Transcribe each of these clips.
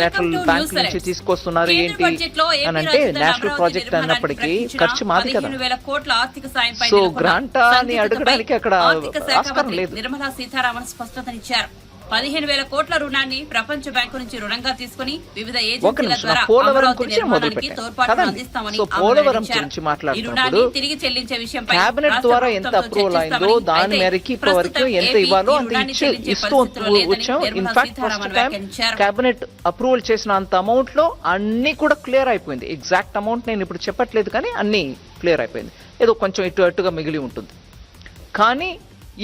Bilateral bank నుంచి తీసుకొస్తున్నారు ఏంటి అని అంటే నేషనల్ ప్రాజెక్ట్ అన్నప్పటికీ ఖర్చు మాది కదా. సో గ్రాంట్ అని అడగడానికి అక్కడ ఆస్కారం లేదు. నిర్మలా సీతారామన్ స్పష్టతనిచ్చారు. 15,000 కోట్ల రుణాన్ని ప్రపంచ బ్యాంకు నుంచి రుణంగా తీసుకుని వివిధ ఏజెన్సీల ద్వారా అమరావతి నిర్మాణానికి తోడ్పాటు అందిస్తామని ఈ రుణాన్ని తిరిగి చెల్లించే విషయంపై కేబినెట్ ద్వారా ఎంత అప్రూవల్ అయిందో దాని మేరకు ఇప్పటి వరకు ఎంత ఇవ్వాలో అంత ఇస్తూ వచ్చాం. In fact first time cabinet approval చేసిన అంత అమౌంట్ లో అన్ని కూడా క్లియర్ అయిపోయింది. ఎగ్జాక్ట్ అమౌంట్ నేను ఇప్పుడు చెప్పట్లేదు కానీ అన్ని క్లియర్ అయిపోయింది. ఏదో కొంచెం ఇటు అటుగా మిగిలి ఉంటుంది. కానీ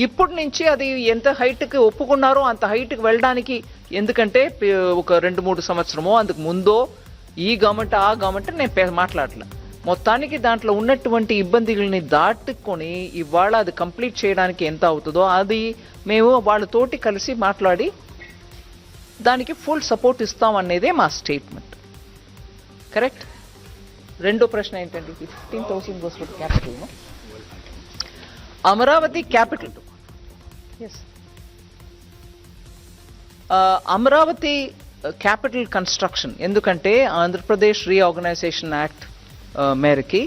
ఇప్పటి నుంచి అది ఎంత హైట్కి ఒప్పుకున్నారో అంత హైట్కి వెళ్ళడానికి, ఎందుకంటే ఒక 2-3 సంవత్సరమో అందుకు ముందో ఈ గవర్నమెంట్ ఆ గవర్నమెంట్ నేను మాట్లాడలే. మొత్తానికి దాంట్లో ఉన్నటువంటి ఇబ్బందుల్ని దాటుకొని ఇవాళ అది కంప్లీట్ చేయడానికి ఎంత అవుతుందో అది మేము వాళ్ళతోటి కలిసి మాట్లాడి దానికి ఫుల్ సపోర్ట్ ఇస్తాం అనేదే మా స్టేట్మెంట్. కరెక్ట్. రెండో ప్రశ్న ఏంటంటే 15,000 goes for capital. Amaravati capital, Amaravati capital construction, ఎందుకంటే ఆంధ్రప్రదేశ్ రీఆర్గనైజేషన్ యాక్ట్ మేరకి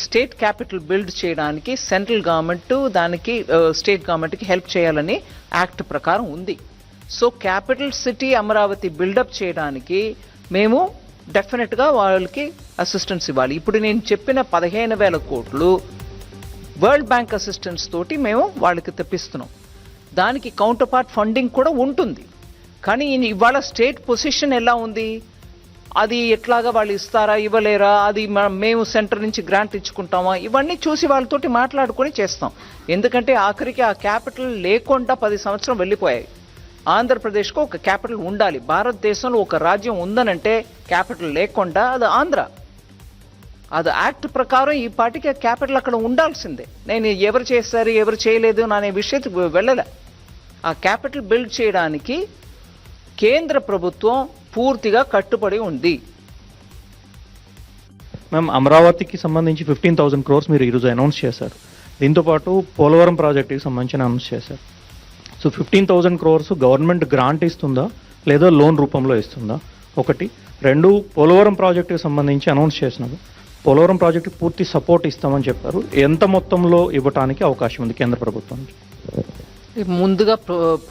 స్టేట్ క్యాపిటల్ బిల్డ్ చేయడానికి సెంట్రల్ గవర్నమెంట్ దానికి స్టేట్ గవర్నమెంట్కి హెల్ప్ చేయాలని యాక్ట్ ప్రకారం ఉంది. So capital city Amaravati buildup చేయడానికి మేము డెఫినెట్గా వాళ్ళకి అసిస్టెన్స్ ఇవ్వాలి. ఇప్పుడు నేను చెప్పిన 15,000 కోట్లు వరల్డ్ బ్యాంక్ అసిస్టెన్స్ తోటి మేము వాళ్ళకి తెప్పిస్తున్నాం. దానికి కౌంటర్ పార్ట్ ఫండింగ్ కూడా ఉంటుంది. కానీ ఇవాళ స్టేట్ పొజిషన్ ఎలా ఉంది, అది ఎట్లాగా వాళ్ళు ఇస్తారా ఇవ్వలేరా, అది మేము సెంటర్ నుంచి గ్రాంట్ ఇచ్చుకుంటామా, ఇవన్నీ చూసి వాళ్ళతోటి మాట్లాడుకొని చేస్తాం. ఎందుకంటే ఆఖరికి ఆ క్యాపిటల్ లేకుండా 10 సంవత్సరం వెళ్ళిపోయాయి. ఆంధ్రప్రదేశ్కు ఒక క్యాపిటల్ ఉండాలి. భారతదేశంలో ఒక రాజ్యం ఉందనంటే క్యాపిటల్ లేకుండా అది ఆంధ్ర. అది యాక్ట్ ప్రకారం ఈ పార్టీకి క్యాపిటల్ అక్కడ ఉండాల్సిందే. నేను ఎవరు చేస్తారు ఎవరు చేయలేదు అనే విషయానికి వెళ్ళలే. ఆ క్యాపిటల్ బిల్డ్ చేయడానికి కేంద్ర ప్రభుత్వం పూర్తిగా కట్టుబడి ఉంది. మ్యామ్, అమరావతికి సంబంధించి 15,000 crores మీరు ఈరోజు అనౌన్స్ చేశారు. దీంతోపాటు పోలవరం ప్రాజెక్టుకి సంబంధించి అనౌన్స్ చేశారు. సో 15,000 crores గవర్నమెంట్ గ్రాంట్ ఇస్తుందా లేదా లోన్ రూపంలో ఇస్తుందా? ఒకటి. రెండు, పోలవరం ప్రాజెక్టుకి సంబంధించి అనౌన్స్ చేసినారు. పోలవరం ప్రాజెక్టు పూర్తి సపోర్ట్ ఇస్తామని చెప్పారు. ఎంత మొత్తంలో ఇవ్వటానికి అవకాశం ఉంది కేంద్ర ప్రభుత్వం? ముందుగా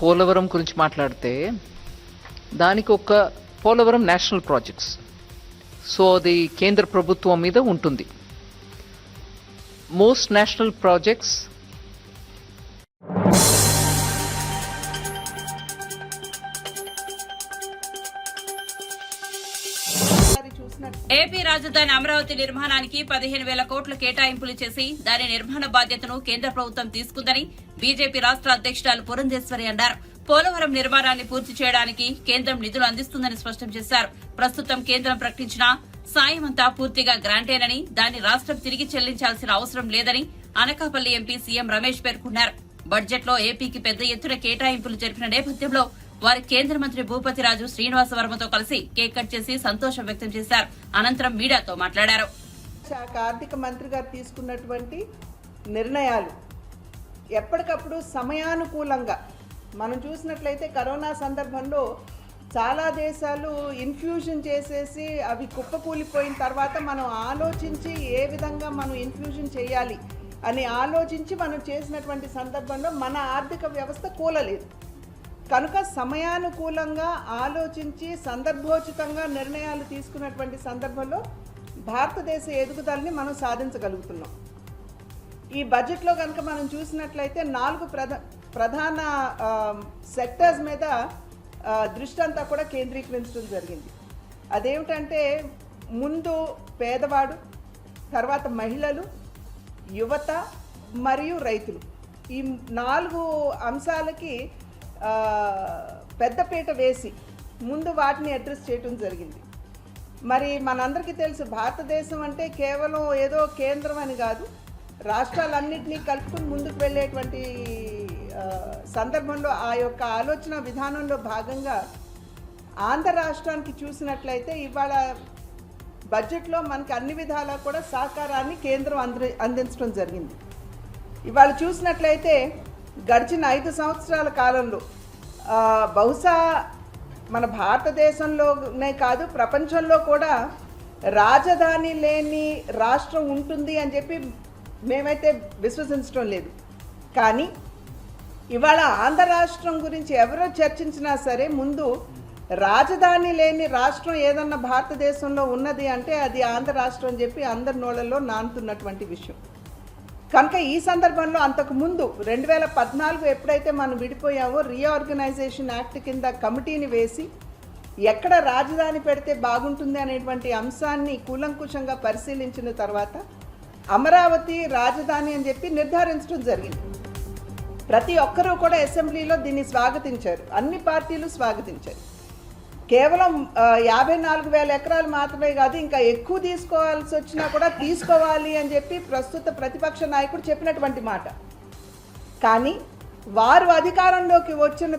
పోలవరం గురించి మాట్లాడితే దానికి ఒక పోలవరం నేషనల్ ప్రాజెక్ట్స్, సో అది కేంద్ర ప్రభుత్వం మీద ఉంటుంది. మోస్ట్ నేషనల్ ప్రాజెక్ట్స్ ఏపీ రాజధాని అమరావతి నిర్మాణానికి 15,000 కోట్ల కేటాయింపులు చేసి దాని నిర్మాణ బాధ్యతను కేంద్ర ప్రభుత్వం తీసుకుందని బీజేపీ రాష్ట్ర అధ్యక్షురాలు పురంధేశ్వరి అన్నారు. పోలవరం నిర్మాణాన్ని పూర్తి చేయడానికి కేంద్రం నిధులు అందిస్తుందని స్పష్టం చేశారు. ప్రస్తుతం కేంద్రం ప్రకటించిన సాయం అంతా పూర్తిగా గ్రాంటేనని, దాన్ని రాష్ట్రం తిరిగి చెల్లించాల్సిన అవసరం లేదని అనకాపల్లి ఎంపీ సీఎం రమేష్ పేర్కొన్నారు. బడ్జెట్ లో ఏపీకి పెద్ద ఎత్తున కేటాయింపులు జరిపిన నేపథ్యంలో వారి కేంద్ర మంత్రి భూపతి రాజు శ్రీనివాస వర్మతో కలిసి కేక్ కట్ చేసి సంతోషం వ్యక్తం చేశారు. అనంతరం మీడియాతో మాట్లాడారు. శాఖ ఆర్థిక మంత్రి గారు తీసుకున్నటువంటి నిర్ణయాలు ఎప్పటికప్పుడు సమయానుకూలంగా మనం చూసినట్లయితే కరోనా సందర్భంలో చాలా దేశాలు ఇన్ఫ్యూజన్ చేసేసి అవి కుప్పకూలిపోయిన తర్వాత మనం ఆలోచించి ఏ విధంగా మనం ఇన్ఫ్యూజన్ చేయాలి అని ఆలోచించి మనం చేసినటువంటి సందర్భంలో మన ఆర్థిక వ్యవస్థ కూలలేదు. కనుక సమయానుకూలంగా ఆలోచించి సందర్భోచితంగా నిర్ణయాలు తీసుకున్నటువంటి సందర్భంలో భారతదేశ ఎదుగుదలని మనం సాధించగలుగుతున్నాం. ఈ బడ్జెట్లో కనుక మనం చూసినట్లయితే 4 ప్రధాన సెక్టర్స్ మీద దృష్టి అంతా కూడా కేంద్రీకరించడం జరిగింది. అదేమిటంటే ముందు పేదవాడు, తర్వాత మహిళలు, యువత మరియు రైతులు. ఈ 4 అంశాలకి పెద్దపీట వేసి ముందు వాటిని అడ్రస్ చేయడం జరిగింది. మరి మనందరికీ తెలుసు భారతదేశం అంటే కేవలం ఏదో కేంద్రం అని కాదు, రాష్ట్రాలన్నింటినీ కలుపుకుని ముందుకు వెళ్ళేటువంటి సందర్భంలో ఆ యొక్క ఆలోచన విధానంలో భాగంగా ఆంధ్ర రాష్ట్రానికి చూసినట్లయితే ఇవాళ బడ్జెట్లో మనకి అన్ని విధాలా కూడా సహకారాన్ని కేంద్రం అందించడం జరిగింది. ఇవాళ చూసినట్లయితే గడిచిన 5 సంవత్సరాల కాలంలో బహుశా మన భారతదేశంలోనే కాదు ప్రపంచంలో కూడా రాజధాని లేని రాష్ట్రం ఉంటుంది అని చెప్పి మేమైతే విశ్వసించడం లేదు. కానీ ఇవాళ ఆంధ్ర రాష్ట్రం గురించి ఎవరో చర్చించినా సరే ముందు రాజధాని లేని రాష్ట్రం ఏదన్నా భారతదేశంలో ఉన్నది అంటే అది ఆంధ్ర రాష్ట్రం అని చెప్పి అందరి నోళ్ళల్లో నానుతున్నటువంటి విషయం. కనుక ఈ సందర్భంలో అంతకుముందు 2014 ఎప్పుడైతే మనం విడిపోయావో రీఆర్గనైజేషన్ యాక్ట్ కింద కమిటీని వేసి ఎక్కడ రాజధాని పెడితే బాగుంటుంది అనేటువంటి అంశాన్ని కూలంకుషంగా పరిశీలించిన తర్వాత అమరావతి రాజధాని అని చెప్పి నిర్ధారించడం జరిగింది. ప్రతి ఒక్కరూ కూడా అసెంబ్లీలో దీన్ని స్వాగతించారు, అన్ని పార్టీలు స్వాగతించారు. కేవలం 54,000 ఎకరాలు మాత్రమే కాదు, ఇంకా ఎక్కువ తీసుకోవాల్సి వచ్చినా కూడా తీసుకోవాలి అని చెప్పి ప్రస్తుత ప్రతిపక్ష నాయకుడు చెప్పినటువంటి మాట. కానీ వారు అధికారంలోకి వచ్చిన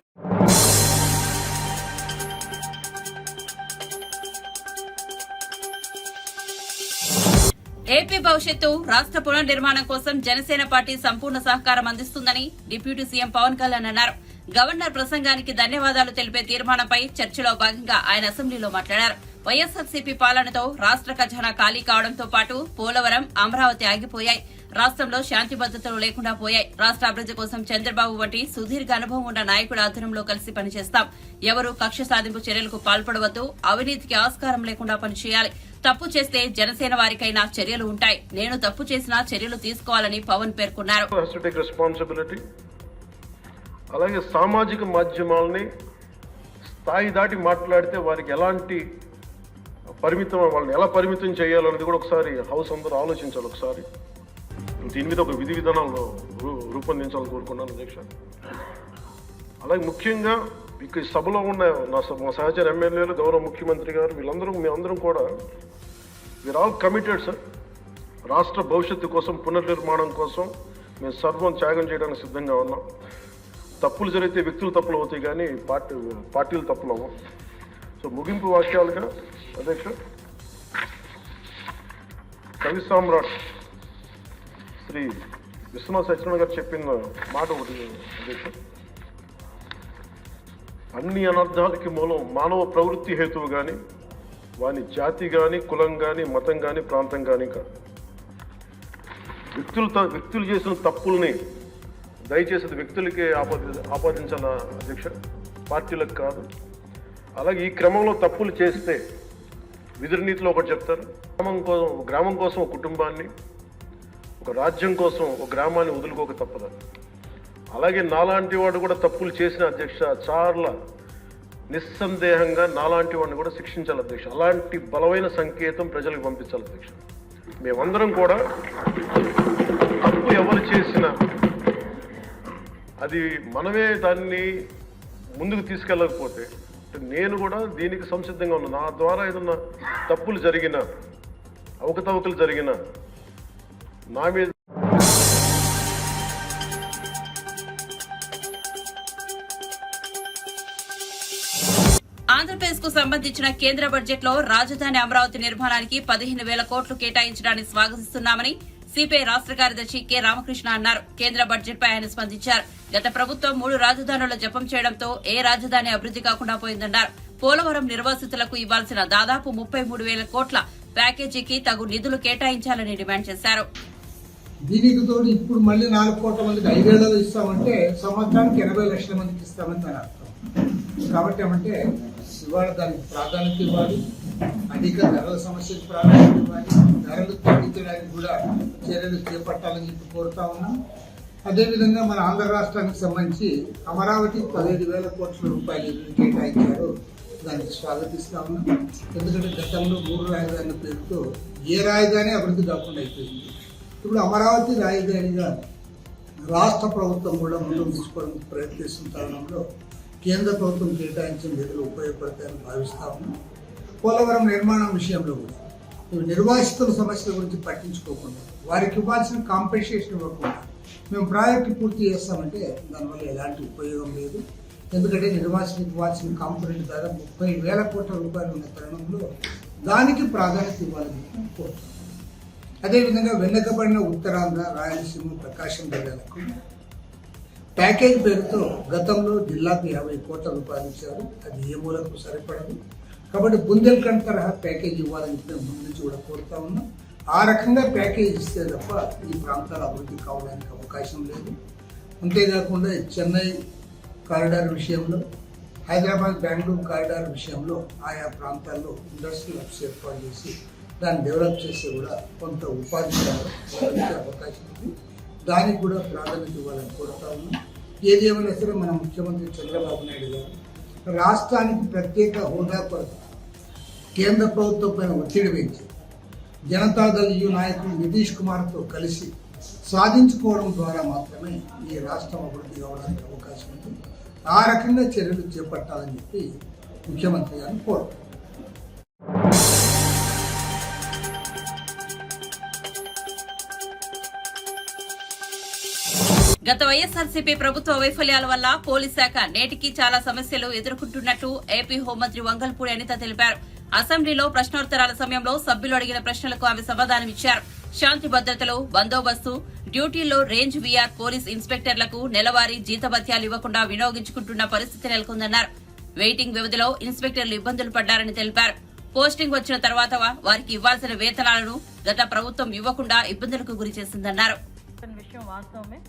ఏపీ భవిష్యత్తు రాష్ట్ర పునర్నిర్మాణం కోసం జనసేన పార్టీ సంపూర్ణ సహకారం అందిస్తుందని డిప్యూటీ సీఎం పవన్ కళ్యాణ్ అన్నారు. గవర్నర్ ప్రసంగానికి ధన్యవాదాలు తెలిపే తీర్మానంపై చర్చలో భాగంగా ఆయన అసెంబ్లీలో మాట్లాడారు. వైఎస్ఆర్సీపీ పాలనతో రాష్ట్ర ఖజానా ఖాళీ కావడంతో పాటు పోలవరం, అమరావతి ఆగిపోయాయి. రాష్ట్రంలో శాంతి భద్రతలు లేకుండా పోయాయి. రాష్ట్ర అభివృద్ది కోసం చంద్రబాబు వంటి సుదీర్ఘ అనుభవం ఉన్న నాయకుడి ఆధ్వర్యంలో కలిసి పనిచేస్తాం. ఎవరూ కక్ష సాధింపు చర్యలకు పాల్పడవద్దు, అవినీతికి ఆస్కారం లేకుండా పనిచేయాలి. తప్పు చేస్తే జనసేన వారికైనా చర్యలు ఉంటాయి. నేను తప్పు చేసినా చర్యలు తీసుకోవాలని పవన్ పేర్కొన్నారు. అలాగే సామాజిక మాధ్యమాలని స్థాయి దాటి మాట్లాడితే వారికి ఎలాంటి వాళ్ళని ఎలా పరిమితం చేయాలనేది కూడా ఒకసారి హౌస్ అందరూ ఆలోచించాలి. ఒకసారి దీని మీద ఒక విధి విధానాలు రూపొందించాలని కోరుకున్నాను అధ్యక్ష. అలాగే ముఖ్యంగా ఇక్కడ సభలో ఉన్న మా సహచర ఎమ్మెల్యేలు, గౌరవ ముఖ్యమంత్రి గారు, మేమందరం కూడా వీఆర్ ఆల్ కమిటెడ్ సార్. రాష్ట్ర భవిష్యత్తు కోసం, పునర్నిర్మాణం కోసం మేము సర్వం త్యాగం చేయడానికి సిద్ధంగా ఉన్నాం. తప్పులు జరిగితే వ్యక్తులు తప్పులు అవుతాయి కానీ పార్టీలు తప్పులు అవ్వం. సో ముగింపు వాక్యాలుగా అధ్యక్ష, కవి సామ్రాట్ శ్రీ విశ్వనాథ సత్యనారాయణ గారు చెప్పిన మాట ఒకటి అధ్యక్ష. అన్ని అనర్థాలకి మూలం మానవ ప్రవృత్తి హేతువు కానీ, వాని జాతి కానీ, కులం కానీ, మతం కానీ, ప్రాంతం కానీ కాదు. వ్యక్తులు చేసిన తప్పుల్ని దయచేసి వ్యక్తులకే ఆపాదించాల అధ్యక్ష, పార్టీలకు కాదు. అలాగే ఈ క్రమంలో తప్పులు చేస్తే విధి నీతిలో ఒకటి చెప్తారు. గ్రామం కోసం ఒక కుటుంబాన్ని, ఒక రాజ్యం కోసం ఒక గ్రామాన్ని వదులుకోక తప్పదు. అలాగే నాలాంటి వాడు కూడా తప్పులు చేసిన అధ్యక్ష చాలా నిస్సందేహంగా నాలాంటి వాడిని కూడా శిక్షించాలి అధ్యక్ష. అలాంటి బలమైన సంకేతం ప్రజలకు పంపించాలి అధ్యక్ష. మేమందరం కూడా తప్పు ఎవరు చేసినా అది మనమే దాన్ని ముందుకు తీసుకెళ్ళకపోతే నేను కూడా దీనికి సంసిద్ధంగా ఉన్నాను. నా ద్వారా ఏదన్నా తప్పులు జరిగినా, అవకతవకలు జరిగినా నా మీద ఆంధ్రప్రదేశ్ కు సంబంధించిన కేంద్ర బడ్జెట్ లో రాజధాని అమరావతి నిర్మాణానికి 15,000 కోట్లు కేటాయించడాన్ని స్వాగతిస్తున్నామని సిపిఐ రాష్ట్ర కార్యదర్శి కె రామకృష్ణ అన్నారు. కేంద్ర బడ్జెట్ పై ఆయన స్పందించారు. గత ప్రభుత్వం 3 రాజధానుల జపం చేయడంతో ఏ రాజధాని అభివృద్ది కాకుండా పోయిందన్నారు. పోలవరం నిర్వాసితులకు ఇవ్వాల్సిన దాదాపు 33,000 కోట్ల ప్యాకేజీకి తగు నిధులు కేటాయించాలని డిమాండ్ చేశారు. దీనికి తోడు ఇప్పుడు మళ్ళీ 4 కోట్ల మందికి 5 ఏళ్లలో ఇస్తామంటే సంవత్సరానికి 80 లక్షల మందికి ఇస్తామని దాని అర్థం. కాబట్టి ఏమంటే ఇవాళ దానికి ప్రాధాన్యత ఇవ్వాలి, అధిక ధరల సమస్యకు ప్రాధాన్యత ఇవ్వాలి, ధరలు తగ్గించడానికి కూడా చర్యలు చేపట్టాలని చెప్పి కోరుతా ఉన్నాం. అదేవిధంగా మన ఆంధ్ర రాష్ట్రానికి సంబంధించి అమరావతి 15,000 కోట్ల రూపాయలు కేటాయించారు. దానికి స్వాగతిస్తా ఉన్నాం. ఎందుకంటే గతంలో 3 రాజధానుల పేరుతో ఏ రాజధాని అభివృద్ధి కాకుండా అయిపోయింది. ఇప్పుడు అమరావతి రాజధానిగా రాష్ట్ర ప్రభుత్వం కూడా ముందుకు తీసుకోవడానికి ప్రయత్నిస్తున్న తరుణంలో కేంద్ర ప్రభుత్వం కేటాయించిన నిధులు ఉపయోగపడతాయని భావిస్తా ఉన్నాం. పోలవరం నిర్మాణం విషయంలో కూడా నిర్వాసితుల సమస్యల గురించి పట్టించుకోకుండా, వారికి ఇవ్వాల్సిన కాంపెన్సేషన్ ఇవ్వకుండా మేము ప్రాజెక్టు పూర్తి చేస్తామంటే దానివల్ల ఎలాంటి ఉపయోగం లేదు. ఎందుకంటే నిర్వాసితులకు ఇవ్వాల్సిన కాంపోనెంట్ దాదాపు 30,000 కోట్ల రూపాయలు ఉన్న తరుణంలో దానికి ప్రాధాన్యత ఇవ్వాలని కోరుతున్నాం. అదేవిధంగా వెనుకబడిన ఉత్తరాంధ్ర, రాయలసీమ, ప్రకాశం జిల్లాలకు ప్యాకేజ్ పేరుతో గతంలో జిల్లాకు 50 కోట్ల రూపాయలు ఇచ్చారు. అది ఏ మూలకు సరిపడదు. కాబట్టి బుందేల్ఖండ్ తరహా ప్యాకేజ్ ఇవ్వాలని మేము ముందు నుంచి కూడా కోరుతా ఉన్నాం. ఆ రకంగా ప్యాకేజ్ ఇస్తే తప్ప ఈ ప్రాంతాల అభివృద్ధి కావడానికి అవకాశం లేదు. అంతేకాకుండా చెన్నై కారిడార్ విషయంలో, హైదరాబాద్ బెంగళూరు కారిడార్ విషయంలో ఆయా ప్రాంతాల్లో ఇండస్ట్రియల్ హబ్స్ ఏర్పాటు చేసి దాన్ని డెవలప్ చేసి కూడా కొంత ఉపాధి అవకాశం ఉంది. దానికి కూడా ప్రాధాన్యత ఇవ్వాలని కోరుతా ఉన్నాం. ఏది ఏమైనా సరే మన ముఖ్యమంత్రి చంద్రబాబు నాయుడు గారు రాష్ట్రానికి ప్రత్యేక హోదా కొరకు కేంద్ర ప్రభుత్వం పైన ఒత్తిడి పెంచి జనతాదళ్ యు నాయకులు నితీష్ కుమార్తో కలిసి సాధించుకోవడం ద్వారా మాత్రమే ఈ రాష్ట్రం అభివృద్ధి కావడానికి అవకాశం ఉంది. ఆ రకంగా చర్యలు చేపట్టాలని చెప్పి ముఖ్యమంత్రి గారిని కోరుతారు. గత వైఎస్ఆర్సీపీ ప్రభుత్వ వైఫల్యాల వల్ల పోలీస్ శాఖ నేటికి చాలా సమస్యలు ఎదుర్కొంటున్నట్టు ఏపీ హోంమంత్రి వంగల్పూడి అనిత తెలిపారు. అసెంబ్లీలో ప్రశ్నోత్తరాల సమయంలో సభ్యులు అడిగిన ప్రశ్నలకు ఆమె సమాధానమిచ్చారు. శాంతి భద్రతలు, బందోబస్తు, డ్యూటీల్లో రేంజ్ వీఆర్ పోలీస్ ఇన్స్పెక్టర్లకు నెలవారీ జీతభత్యాలు ఇవ్వకుండా వినియోగించుకుంటున్న పరిస్థితి నెలకొందన్నారు. వెయిటింగ్ వ్యవధిలో ఇన్స్పెక్టర్లు ఇబ్బందులు పడ్డారని తెలిపారు. పోస్టింగ్ వచ్చిన తర్వాత వారికి ఇవ్వాల్సిన వేతనాలను గత ప్రభుత్వం ఇవ్వకుండా ఇబ్బందులకు గురి చేసిందన్నారు. విషయం వాస్తవమే.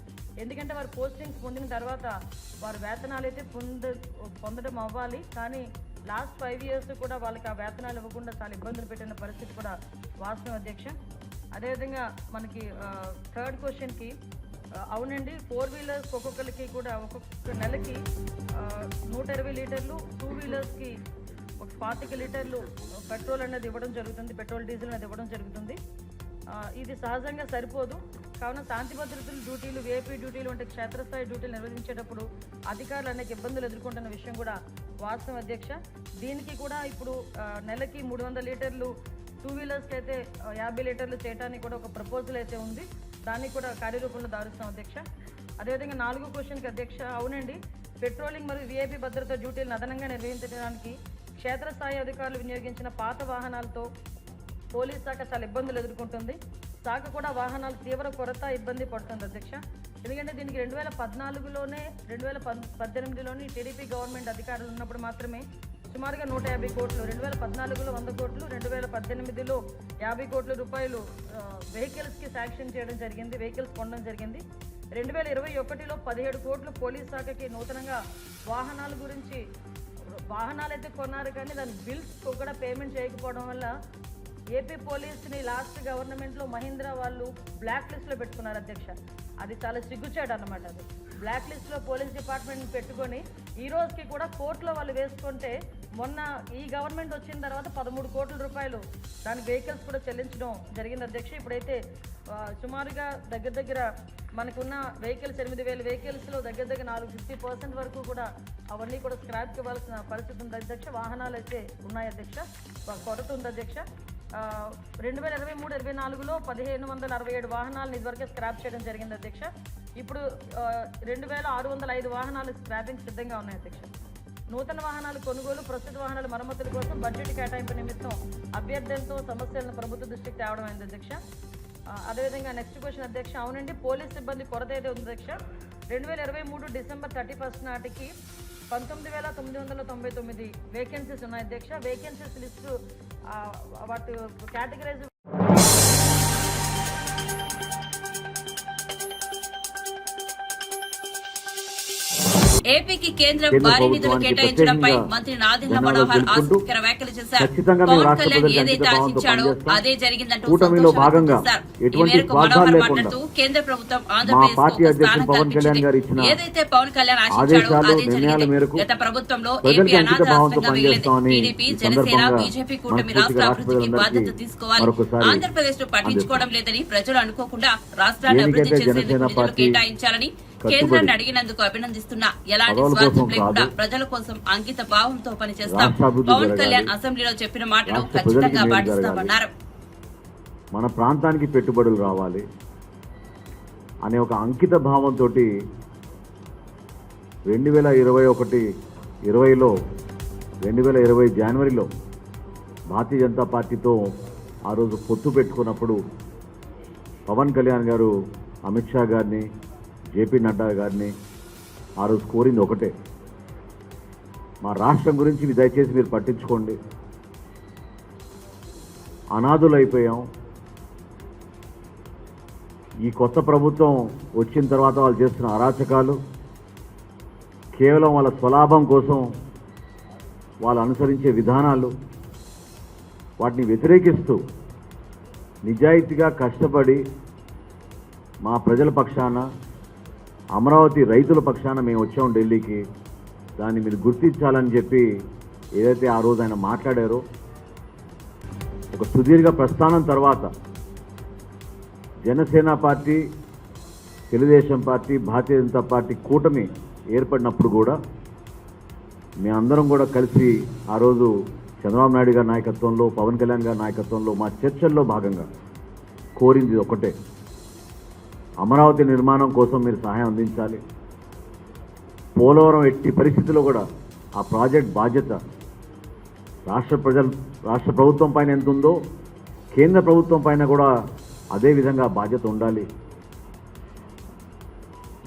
ఎందుకంటే వారు పోస్టింగ్స్ పొందిన తర్వాత వారు వేతనాలు అయితే పొందడం అవ్వాలి. కానీ లాస్ట్ 5 years కూడా వాళ్ళకి ఆ వేతనాలు ఇవ్వకుండా చాలా ఇబ్బందులు పెట్టిన పరిస్థితి కూడా వాస్తవం అధ్యక్ష. అదేవిధంగా మనకి థర్డ్ క్వశ్చన్కి అవునండి, 4 wheelers ఒక్కొక్కరికి కూడా ఒక్కొక్క నెలకి 120 లీటర్లు, 2 wheelersకి ఒక 40 లీటర్లు పెట్రోల్ అనేది ఇవ్వడం జరుగుతుంది, పెట్రోల్ డీజిల్ అనేది ఇవ్వడం జరుగుతుంది. ఇది సహజంగా సరిపోదు. కావున శాంతి భద్రతలు డ్యూటీలు, వేపీ డ్యూటీలు వంటి క్షేత్రస్థాయి డ్యూటీలు నిర్వహించేటప్పుడు అధికారులు అనేక ఇబ్బందులు ఎదుర్కొంటున్న విషయం కూడా వాస్తవం అధ్యక్ష. దీనికి కూడా ఇప్పుడు నెలకి 300 లీటర్లు, 2 wheelersకి అయితే 50 లీటర్లు చేయడానికి కూడా ఒక ప్రపోజల్ అయితే ఉంది. దాన్ని కూడా కార్యరూపంలో దారుస్తాం అధ్యక్ష. అదేవిధంగా 4వ క్వశ్చన్కి అధ్యక్ష, అవునండి, పెట్రోలింగ్ మరియు వీఐపీ భద్రతా డ్యూటీలను అదనంగా నిర్వహించడానికి క్షేత్రస్థాయి అధికారులు వినియోగించిన పాత వాహనాలతో పోలీస్ శాఖ చాలా ఇబ్బందులు ఎదుర్కొంటుంది. శాఖ కూడా వాహనాలు తీవ్ర కొరత ఇబ్బంది పడుతుంది అధ్యక్ష. ఎందుకంటే దీనికి 2014లోనే 2018లోని టీడీపీ గవర్నమెంట్ అధికారులు ఉన్నప్పుడు మాత్రమే సుమారుగా 150 కోట్లు, 2014లో 100 కోట్లు, 2018లో 50 కోట్ల రూపాయలు వెహికల్స్కి శాంక్షన్ చేయడం జరిగింది, వెహికల్స్ కొనడం జరిగింది. 2021లో 17 కోట్లు పోలీస్ శాఖకి నూతనంగా వాహనాల గురించి వాహనాలు అయితే కొన్నారు, కానీ దాని బిల్స్ కూడా పేమెంట్ చేయకపోవడం వల్ల ఏపీ పోలీసుని లాస్ట్ గవర్నమెంట్లో మహీంద్రా వాళ్ళు బ్లాక్ లిస్ట్లో పెట్టుకున్నారు అధ్యక్ష. అది చాలా సిగ్గుచేటు అన్నమాట. అది బ్లాక్ లిస్ట్లో పోలీస్ డిపార్ట్మెంట్ పెట్టుకొని ఈ రోజుకి కూడా కోర్టులో వాళ్ళు వేసుకుంటే, మొన్న ఈ గవర్నమెంట్ వచ్చిన తర్వాత 13 కోట్ల రూపాయలు దాని వెహికల్స్ కూడా చెల్లించడం జరిగింది అధ్యక్ష. ఇప్పుడైతే సుమారుగా దగ్గర మనకున్న వెహికల్స్ 8,000 వెహికల్స్లో దగ్గర 50% వరకు కూడా అవన్నీ కూడా స్క్రాప్కి ఇవ్వాల్సిన పరిస్థితి ఉంది అధ్యక్ష. వాహనాలు అయితే ఉన్నాయి అధ్యక్ష, కొరత ఉంది అధ్యక్ష. 2023-24లో 1,567 వాహనాలను ఇదివరకే స్క్రాప్ చేయడం జరిగింది అధ్యక్ష. ఇప్పుడు 2,605 వాహనాలు స్క్రాపింగ్ సిద్ధంగా ఉన్నాయి అధ్యక్ష. నూతన వాహనాల కొనుగోలు, ప్రస్తుత వాహనాల మరమ్మతుల కోసం బడ్జెట్ కేటాయింపు నిమిత్తం అభ్యర్థులతో సమస్యలను ప్రభుత్వ దృష్టికి తేవడం అయింది అధ్యక్ష. అదేవిధంగా నెక్స్ట్ క్వశ్చన్ అధ్యక్ష, అవునండి, పోలీస్ సిబ్బంది కొరత అయితే ఉంది అధ్యక్ష. 2023 డిసెంబర్ 31 నాటికి 19,999 వేకెన్సీస్ ఉన్నాయి అధ్యక్ష. వేకెన్సీస్ లిస్టు వాటి కేటగిరైజ్ ఏపీకి కేంద్రం భారీ నిధులు కేటాయించడంపై మంత్రి నాదెండ్ల మనోహర్ ఆసక్తికర వ్యాఖ్యలు చేశారు. పవన్ కళ్యాణ్ ఏదైతే ఆశించాడో అదే జరిగిందంటూ సంతోషం చేశారు. ఈ మేరకు మనోహర్ మాట్లాడుతూ కేంద్ర ప్రభుత్వం ఆంధ్రప్రదేశ్ స్థానం కల్పించింది. ఏదైతే పవన్ కళ్యాణ్ ఆశించాడో అదే జరిగింది. గత ప్రభుత్వంలో ఏపీ అనాథ రాష్ట్రంగా మిగిలింది. టీడీపీ, జనసేన, బీజేపీ కూటమి రాష్ట్ర అభివృద్ధికి బాధ్యత తీసుకోవాలి. ఆంధ్రప్రదేశ్ ను పట్టించుకోవడం లేదని ప్రజలు అనుకోకుండా రాష్ట్రాన్ని అభివృద్ధి చేసేందుకు నిధులు కేటాయించాలని కేంద్రాన్ని అడిగినందుకు అభినందిస్తున్నా. ఎలాంటి స్వార్థం లేకుండా ప్రజల కోసం అంకిత భావంతో పనిచేస్తాం. పవన్ కళ్యాణ్ అసెంబ్లీలో చెప్పిన మాటను ఖచ్చితంగా పాటిస్తామన్నారు. మన ప్రాంతానికి పెట్టుబడులు రావాలి అనే ఒక అంకిత భావంతో 2020లో 2020 జనవరిలో భారతీయ జనతా పార్టీతో ఆ రోజు పొత్తు పెట్టుకున్నప్పుడు పవన్ కళ్యాణ్ గారు అమిత్ షా గారిని, జేపీ నడ్డా గారిని, ఆ రోజు కోరింది ఒకటే, మా రాష్ట్రం గురించి దయచేసి మీరు పట్టించుకోండి, అనాథులైపోయాం, ఈ కొత్త ప్రభుత్వం వచ్చిన తర్వాత వాళ్ళు చేస్తున్న అరాచకాలు కేవలం వాళ్ళ స్వలాభం కోసం వాళ్ళు అనుసరించే విధానాలు, వాటిని వ్యతిరేకిస్తూ నిజాయితీగా కష్టపడి మా ప్రజల పక్షాన, అమరావతి రైతుల పక్షాన మేము వచ్చాం ఢిల్లీకి, దాన్ని మీరు గుర్తించాలని చెప్పి ఏదైతే ఆ రోజు ఆయన మాట్లాడారో, ఒక సుదీర్ఘ ప్రస్థానం తర్వాత Janasena party, Telugu Desam party, Bharatiya Janata party కూటమి ఏర్పడినప్పుడు కూడా మేమందరం కూడా కలిసి ఆ రోజు చంద్రబాబు నాయుడు గారి నాయకత్వంలో, పవన్ కళ్యాణ్ గారి నాయకత్వంలో మా చర్చల్లో భాగంగా కోరింది ఒకటే, అమరావతి నిర్మాణం కోసం మీరు సహాయం అందించాలి, పోలవరం ఎట్టి పరిస్థితుల్లో కూడా ఆ ప్రాజెక్ట్ బాధ్యత రాష్ట్ర ప్రభుత్వం పైన ఎంత ఉందో కేంద్ర ప్రభుత్వం పైన కూడా అదే విధంగా బాధ్యత ఉండాలి.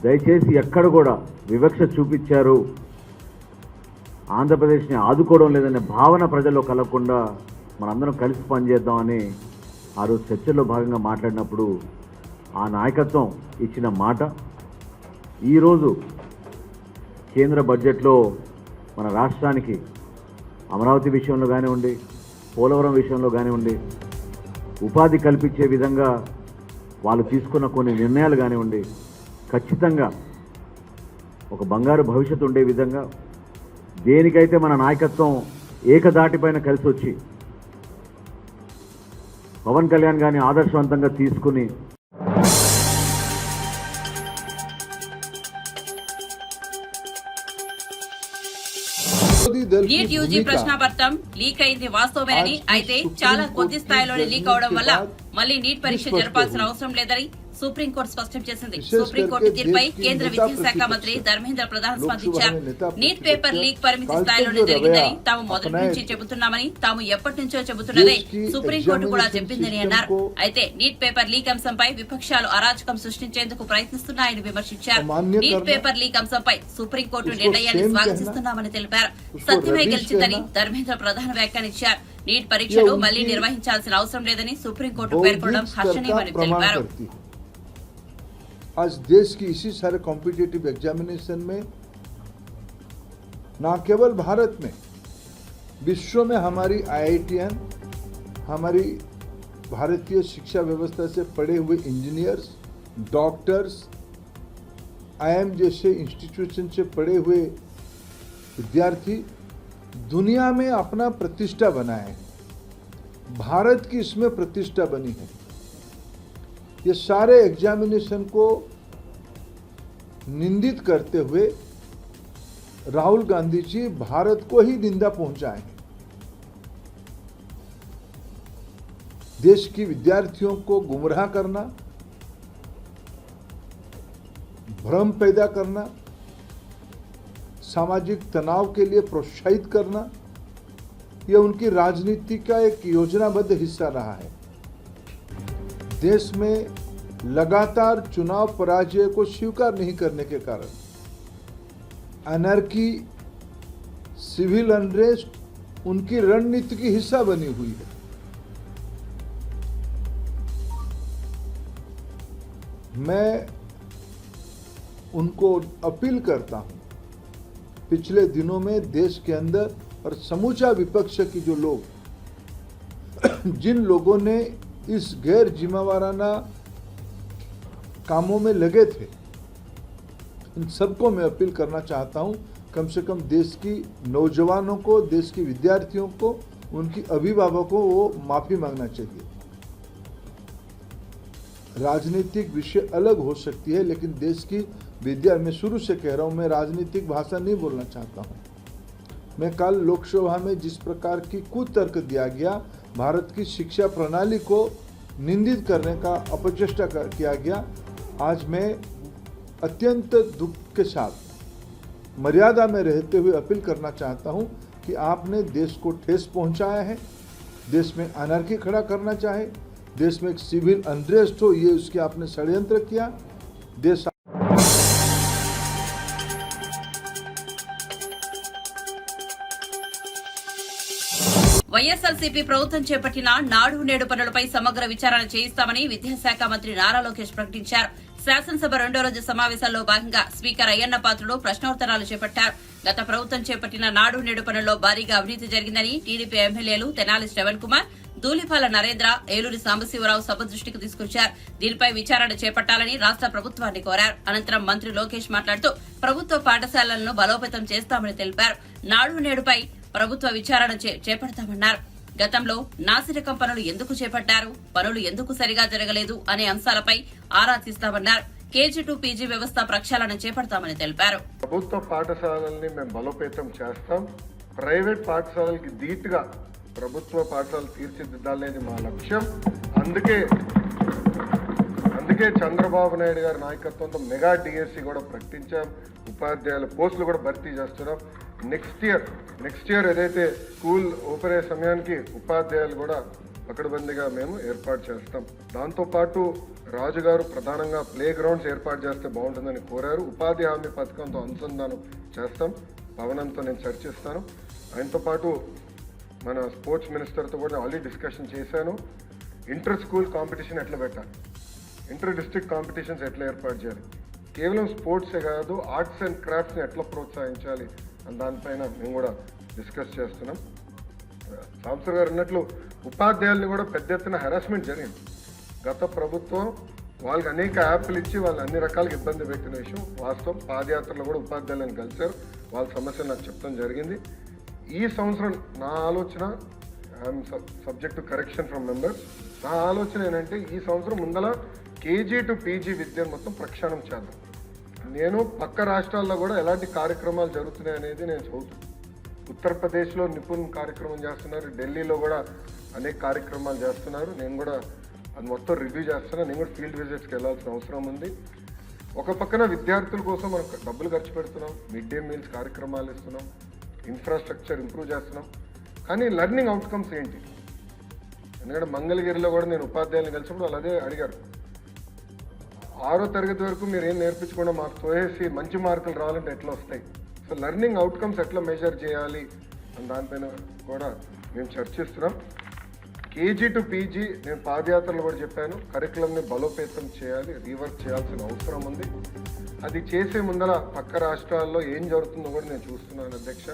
దయచేసి ఎక్కడ కూడా వివక్ష చూపించారు, ఆంధ్రప్రదేశ్ని ఆదుకోవడం లేదనే భావన ప్రజల్లో కలగకుండా మనందరం కలిసి పనిచేద్దామని ఆ రోజు చర్చల్లో భాగంగా మాట్లాడినప్పుడు ఆ నాయకత్వం ఇచ్చిన మాట ఈరోజు కేంద్ర బడ్జెట్లో మన రాష్ట్రానికి అమరావతి విషయంలో కానివ్వండి, పోలవరం విషయంలో కానివ్వండి, ఉపాధి కల్పించే విధంగా వాళ్ళు తీసుకున్న కొన్ని నిర్ణయాలు కానివ్వండి, ఖచ్చితంగా ఒక బంగారు భవిష్యత్తు ఉండే విధంగా దేనికైతే మన నాయకత్వం ఏకదాటిపైన కలిసి వచ్చి పవన్ కళ్యాణ్ గారిని ఆదర్శవంతంగా తీసుకుని నీట్ యూజీ ప్రశ్నాపత్రం లీక్ అయింది వాస్తవమేనని, అయితే చాలా కొద్ది స్థాయిలోనే లీక్ అవడం వల్ల మళ్లీ నీట్ పరీక్ష జరపాల్సిన అవసరం లేదని సుప్రీంకోర్టు స్పష్టం చేసింది. సుప్రీంకోర్టు తీర్పై కేంద్ర విద్యాశాఖ మంత్రి ధర్మేంద్ర ప్రధాన్ స్పందించారు. నీట్ పేపర్ లీక్ పరిమితి స్థాయిలోనే జరిగిందని తాము మొదటి నుంచి చెబుతున్నామని, తాము ఎప్పటి నుంచో చెబుతున్నదే సుప్రీంకోర్టు కూడా చెప్పిందని అన్నారు. అయితే నీట్ పేపర్ లీక్ అంశంపై విపక్షాలు అరాచకం సృష్టించేందుకు ప్రయత్నిస్తున్నాయని విమర్శించారు. నీట్ పేపర్ లీక్ అంశంపై సుప్రీంకోర్టు నిర్ణయాన్ని స్వాగతిస్తున్నామని తెలిపారు. సత్యమే గెలిచిందని ధర్మేంద్ర ప్రధాన్ వ్యాఖ్యానించారు. నీట్ పరీక్షలు మళ్లీ నిర్వహించాల్సిన అవసరం లేదని సుప్రీంకోర్టు పేర్కొనడం హర్షణీయమని తెలిపారు. आज देश की इसी सारे कॉम्पिटिटिव एग्जामिनेशन में न केवल भारत में, विश्व में हमारी आईआईटीएन, हमारी भारतीय शिक्षा व्यवस्था से पढ़े हुए इंजीनियर्स, डॉक्टर्स, आईएम जैसे इंस्टीट्यूशन से पढ़े हुए विद्यार्थी दुनिया में अपना प्रतिष्ठा बनाए हैं। भारत की इसमें प्रतिष्ठा बनी है। ये सारे एग्जामिनेशन को निंदित करते हुए राहुल गांधी जी भारत को ही निंदा पहुंचाए हैं। देश की विद्यार्थियों को गुमराह करना, भ्रम पैदा करना, सामाजिक तनाव के लिए प्रोत्साहित करना, यह उनकी राजनीति का एक योजनाबद्ध हिस्सा रहा है। देश में लगातार चुनाव पराजय को स्वीकार नहीं करने के कारण एनर्की, सिविल अनरेस्ट उनकी रणनीति की हिस्सा बनी हुई है। मैं उनको अपील करता हूं, पिछले दिनों में देश के अंदर और समूचा विपक्ष की जो लोग जिन लोगों ने इस गैर जिम्मेवाराना कामों में लगे थे, इन सबको मैं अपील करना चाहता हूं, कम से कम देश की नौजवानों को, देश की विद्यार्थियों को, उनकी अभिभावकों को वो माफी मांगना चाहिए। राजनीतिक विषय अलग हो सकती है, लेकिन देश की विद्या, मैं शुरू से कह रहा हूं, मैं राजनीतिक भाषा नहीं बोलना चाहता हूं। मैं कल लोकसभा में जिस प्रकार की कुतर्क दिया गया, भारत की शिक्षा प्रणाली को निंदित करने का अपचेष्टा किया गया, आज मैं अत्यंत दुख के साथ मर्यादा में रहते हुए अपील करना चाहता हूं कि आपने देश को ठेस पहुंचाया है, देश में अनर्की खड़ा करना चाहे, देश में एक सिविल अनरेस्ट हो, ये उसके आपने षड्यंत्र किया। देश వైఎస్ఆర్సీపీ ప్రభుత్వం చేపట్టిన నాడు నేడు పనులపై సమగ్ర విచారణ చేయిస్తామని విద్యాశాఖ మంత్రి నారా లోకేష్ ప్రకటించారు. శాసనసభ రెండో రోజు సమావేశాల్లో భాగంగా స్పీకర్ అయ్యన్న పాత్రుడు ప్రశ్నోత్తరాలు చేపట్టారు. గత ప్రభుత్వం చేపట్టిన నాడు నేడు పనుల్లో భారీగా అవినీతి జరిగిందని టీడీపీ ఎమ్మెల్యేలు తెనాలి శ్రవణ్ కుమార్, ధూళిపాల నరేంద్ర, ఏలూరి సాంబశివరావు సభ దృష్టికి తీసుకొచ్చారు. దీనిపై విచారణ చేపట్టాలని రాష్ట్ర ప్రభుత్వాన్ని కోరారు. అనంతరం మంత్రి లోకేష్ మాట్లాడుతూ ప్రభుత్వ పాఠశాలలను బలోపేతం చేస్తామని తెలిపారు. నాడు నేడుపై ప్రభుత్వ విచారణ చేపడతామన్నారు. గతంలో నాసిరకం పనులు ఎందుకు చేపట్టారు, పనులు ఎందుకు సరిగా జరగలేదు అనే అంశాలపై ఆరా తీస్తామన్నారు. కేజీ టు పీజీ వ్యవస్థ ప్రక్షాళన చేపడతామని తెలిపారు. ప్రభుత్వ పాఠశాలల్ని మేము బలోపేతం చేస్తాం. ప్రైవేట్ పాఠశాలలకి ధీటుగా ప్రభుత్వ పాఠశాలలు తీర్చిదిద్దాలనేది మా లక్ష్యం. అందుకే చంద్రబాబు నాయుడు గారి నాయకత్వంతో మెగా డిఎస్సి కూడా ప్రకటించాం. ఉపాధ్యాయుల పోస్టులు కూడా భర్తీ చేస్తున్నాం. నెక్స్ట్ ఇయర్ ఏదైతే స్కూల్ ఓపెన్ అయ్యే సమయానికి ఉపాధ్యాయులు కూడా పకడ్బందీగా మేము ఏర్పాటు చేస్తాం. దాంతోపాటు రాజుగారు ప్రధానంగా ప్లే గ్రౌండ్స్ ఏర్పాటు చేస్తే బాగుంటుందని కోరారు. ఉపాధి హామీ పథకంతో అనుసంధానం చేస్తాం. పవనంతో నేను చర్చిస్తాను. ఆయనతో పాటు మన స్పోర్ట్స్ మినిస్టర్తో కూడా ఆల్రెడీ డిస్కషన్ చేశాను. ఇంటర్ స్కూల్ కాంపిటీషన్ ఎట్లా పెట్టాలి, ఇంటర్ డిస్ట్రిక్ట్ కాంపిటీషన్స్ ఎట్లా ఏర్పాటు చేయాలి, కేవలం స్పోర్ట్సే కాదు ఆర్ట్స్ అండ్ క్రాఫ్ట్స్ని ఎట్లా ప్రోత్సహించాలి అని దానిపైన మేము కూడా డిస్కస్ చేస్తున్నాం. సాంసర్ గారు అన్నట్లు ఉపాధ్యాయుల్ని కూడా పెద్ద ఎత్తున హెరాస్మెంట్ జరిగింది. గత ప్రభుత్వం వాళ్ళకి అనేక యాప్లు ఇచ్చి వాళ్ళు అన్ని రకాలుగా ఇబ్బంది పెట్టిన విషయం వాస్తవం. పాదయాత్రలో కూడా ఉపాధ్యాయులను కలిశారు. వాళ్ళ సమస్యలు నాకు చెప్పడం జరిగింది. ఈ సంవత్సరం నా ఆలోచన, I'm subject to correction from members, నా ఆలోచన ఏంటంటే ఈ సంవత్సరం ముందల కేజీ టు పీజీ విద్యను మొత్తం ప్రక్షాళన చేద్దాం. నేను పక్క రాష్ట్రాల్లో కూడా ఎలాంటి కార్యక్రమాలు జరుగుతున్నాయి అనేది నేను చదువుతాను. ఉత్తరప్రదేశ్లో నిపుణ్ కార్యక్రమం చేస్తున్నారు, ఢిల్లీలో కూడా అనేక కార్యక్రమాలు చేస్తున్నారు. నేను కూడా అది మొత్తం రివ్యూ చేస్తున్నాను. నేను కూడా ఫీల్డ్ విజిట్స్కి వెళ్ళాల్సిన అవసరం ఉంది. ఒక పక్కన విద్యార్థుల కోసం మనం డబ్బులు ఖర్చు పెడుతున్నాం, మిడ్ డే మీల్స్ కార్యక్రమాలు ఇస్తున్నాం, ఇన్ఫ్రాస్ట్రక్చర్ ఇంప్రూవ్ చేస్తున్నాం. కానీ లెర్నింగ్ అవుట్కమ్స్ ఏంటి? ఎందుకంటే మంగళగిరిలో కూడా నేను ఉపాధ్యాయులను కలిసినప్పుడు వాళ్ళు అదే అడిగారు. 6వ తరగతి వరకు మీరు ఏం నేర్పించకుండా మాకు తోసేసి మంచి మార్కులు రావాలంటే ఎట్లా వస్తాయి? సో లెర్నింగ్ అవుట్కమ్స్ ఎట్లా మెజర్ చేయాలి అని దానిపైన కూడా మేము చర్చిస్తున్నాం. కేజీ టు పీజీ నేను పాదయాత్రలు కూడా చెప్పాను, కరికులంని బలోపేతం చేయాలి, రీవర్క్ చేయాల్సిన అవసరం ఉంది. అది చేసే ముందర పక్క రాష్ట్రాల్లో ఏం జరుగుతుందో కూడా నేను చూస్తున్నాను అధ్యక్ష.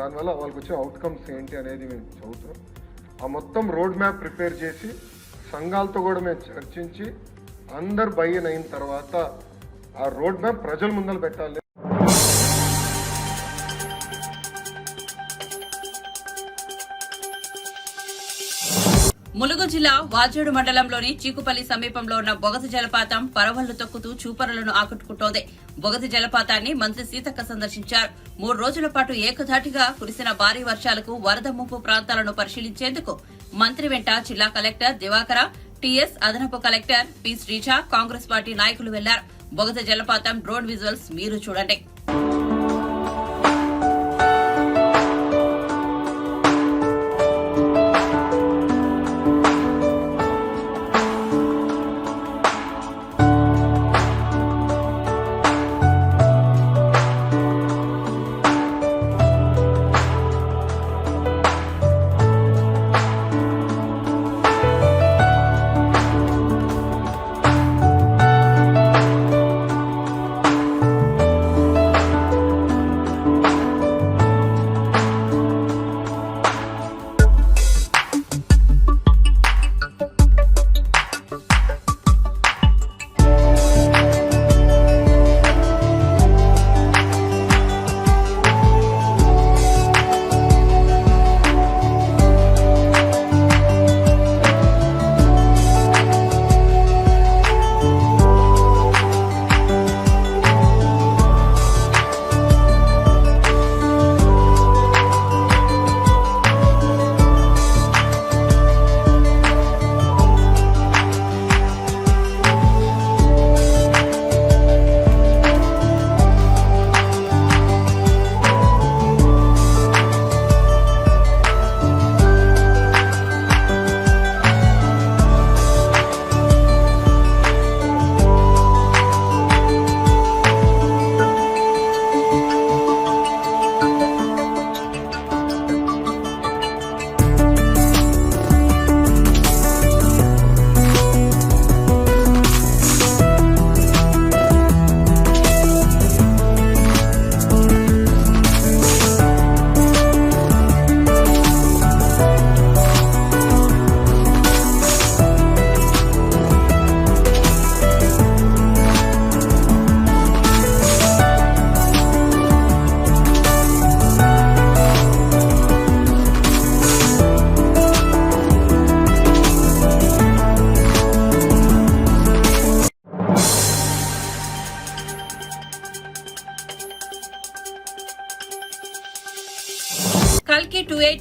దానివల్ల వాళ్ళకి వచ్చిన అవుట్కమ్స్ ఏంటి అనేది మేము చదువుతున్నాం. ఆ మొత్తం రోడ్ మ్యాప్ ప్రిపేర్ చేసి సంఘాలతో కూడా మేము చర్చించి అందరు బయ్యన్ అయిన తర్వాత ఆ రోడ్ మ్యాప్ ప్రజల ముందర పెట్టాలి. ములుగు జిల్లా వాజేడు మండలంలోని చీకుపల్లి సమీపంలో ఉన్న బొగతి జలపాతం పరవళ్లు తొక్కుతూ చూపరులను ఆకట్టుకుంటోంది. బొగతి జలపాతాన్ని మంత్రి సీతక్క సందర్శించారు. 3 రోజుల పాటు ఏకధాటిగా కురిసిన భారీ వర్షాలకు వరద ముంపు ప్రాంతాలను పరిశీలించేందుకు మంత్రి వెంట జిల్లా కలెక్టర్ దివాకర, టీఎస్ అదనపు collector P Sreeja, Congress party నాయకులు వెళ్లారు. బొగతి జలపాతం డ్రోన్ విజువల్స్ మీరు చూడండి.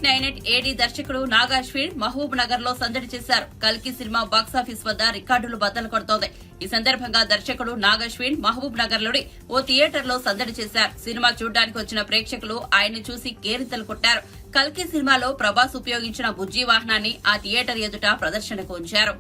మ్యాజిక్ 98 ఏడీ దర్శకుడు నాగ్ అశ్విన్ మహబూబ్ నగర్ లో సందడి చేశారు. కల్కి సినిమా బాక్సాఫీస్ వద్ద రికార్డులు బద్దలు కొడుతోంది. ఈ సందర్భంగా దర్శకుడు నాగ్ అశ్విన్ మహబూబ్ నగర్ లోని ఓ థియేటర్ లో సందడి చేశారు. సినిమా చూడడానికి వచ్చిన ప్రేక్షకులు ఆయన్ని చూసి కేరింతలు కొట్టారు. కల్కి సినిమాలో ప్రభాస్ ఉపయోగించిన బుజ్జి వాహనాన్ని ఆ థియేటర్ ఎదుట ప్రదర్శనకు ఉంచారు.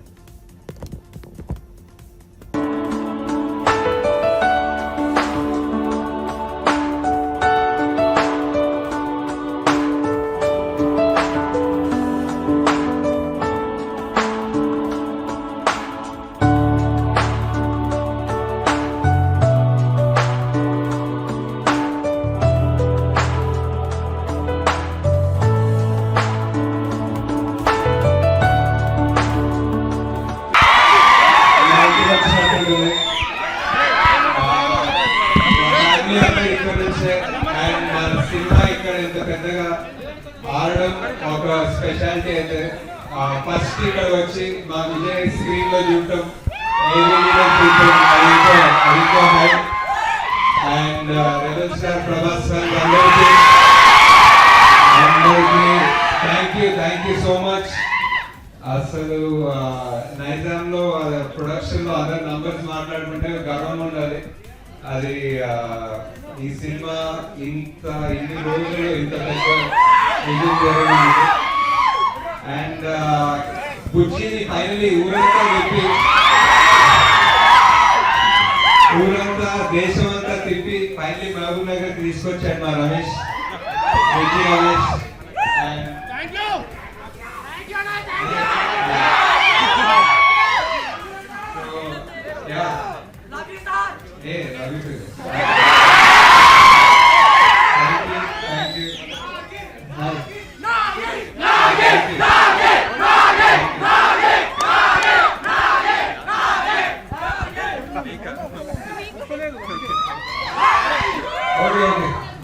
సినిమా ఇక్కడ ఇంత పెద్దగా ఆడడం ఒక స్పెషాలిటీ అయితే ఫస్ట్ ఇక్కడ వచ్చి మా విజయ్ స్క్రీన్ లో చూడటం అండ్ రెబల్ స్టార్ ప్రభాస్ అందరికీ థ్యాంక్ యూ సో మచ్. అసలు నైజామ్ లో ప్రొడక్షన్ లో అదర్ నంబర్స్ మాట్లాడుకుంటే గర్వం ఉండాలి. అది ఈ సినిమా ఇన్ని రోజులు ఇంత పెద్ద విజయం జరిగింది. అండ్ బుజ్జిని ఫైనలీ ఊరంతా దేశమంతా తిప్పి ఫైనలీ మహబూబ్ నగర్ తీసుకొచ్చాడు మా రమేష్, బుజ్జి రమేష్.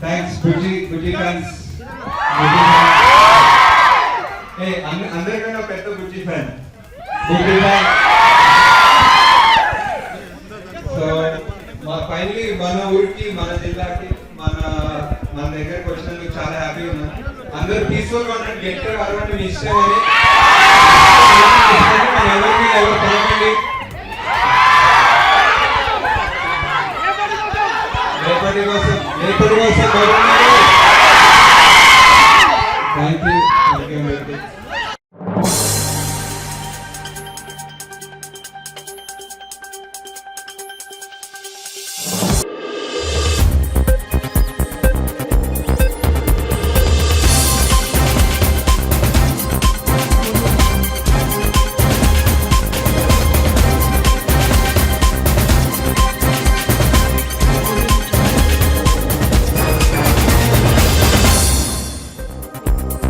థ్యాంక్స్ బుజ్జి ఫ్యాన్స్. అందరికన్నా పెద్ద బుజ్జి ఫ్యాన్. సో మా ఫైనలీ మన ఊరికి మన జిల్లాకి మన దగ్గరకు వచ్చినందుకు చాలా హ్యాపీగా ఉన్నాం. అందరూ పీస్ఫుల్ గా ఉన్నట్టు గట్టిగా అరవండి మీ ఇష్టం అని